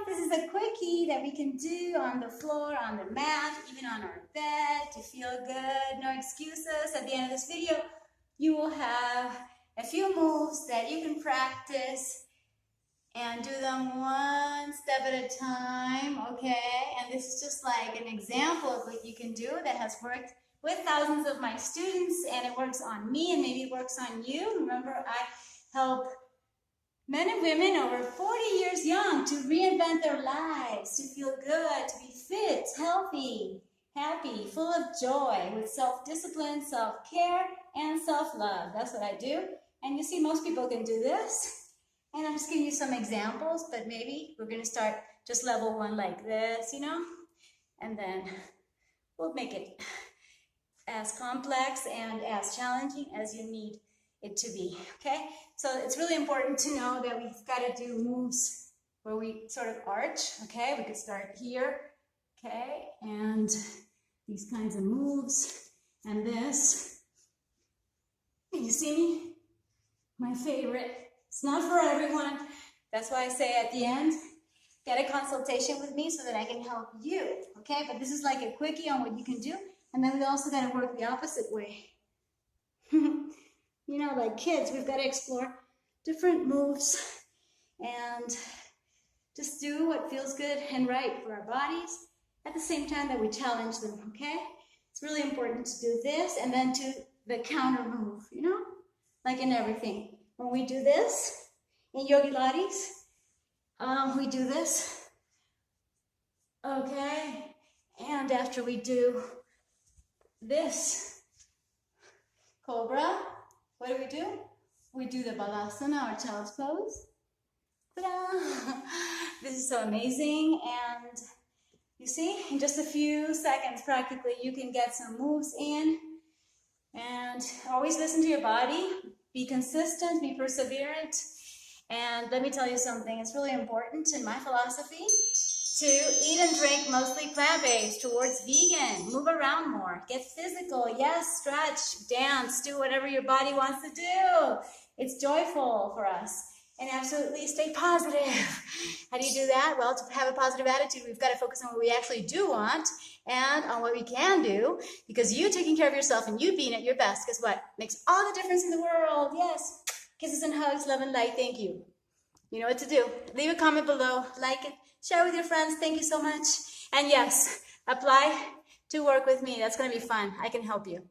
This is a quickie that we can do on the floor, on the mat, even on our bed to feel good. No excuses. At the end of this video, you will have a few moves that you can practice and do them one step at a time, okay? And this is just like an example of what you can do that has worked with thousands of my students, and it works on me and maybe it works on you. Remember, I help men and women over 40 years young to reinvent their lives, to feel good, to be fit, healthy, happy, full of joy, with self-discipline, self-care, and self-love. That's what I do. And you see, most people can do this. And I'm just giving you some examples, but maybe we're going to start just level one like this, you know? And then we'll make it as complex and as challenging as you need it to be, okay? So it's really important to know that we've got to do moves where we sort of arch, okay? We could start here, okay? And these kinds of moves, and this. You see me? My favorite. It's not for everyone. That's why I say at the end, get a consultation with me so that I can help you, okay? But this is like a quickie on what you can do, and then we also got to work the opposite way. You know, like kids, we've got to explore different moves and just do what feels good and right for our bodies at the same time that we challenge them, okay? It's really important to do this and then to the counter move, you know, like in everything. When we do this in Yogi Laddis, we do this, okay? And after we do this cobra, what do? We do the balasana, or child's pose. Ta-da! This is so amazing, and you see, in just a few seconds, practically, you can get some moves in. And always listen to your body. Be consistent, be perseverant. And let me tell you something, it's really important in my philosophy to eat and drink mostly plant-based, towards vegan, move around more, get physical, yes, stretch, dance, do whatever your body wants to do. It's joyful for us. And absolutely stay positive. How do you do that? Well, to have a positive attitude, we've got to focus on what we actually do want and on what we can do, because you taking care of yourself and you being at your best, guess what? Makes all the difference in the world. Yes. Kisses and hugs, love and light. Thank you. You know what to do. Leave a comment below, like it, share with your friends. Thank you so much. And yes, apply to work with me. That's going to be fun. I can help you.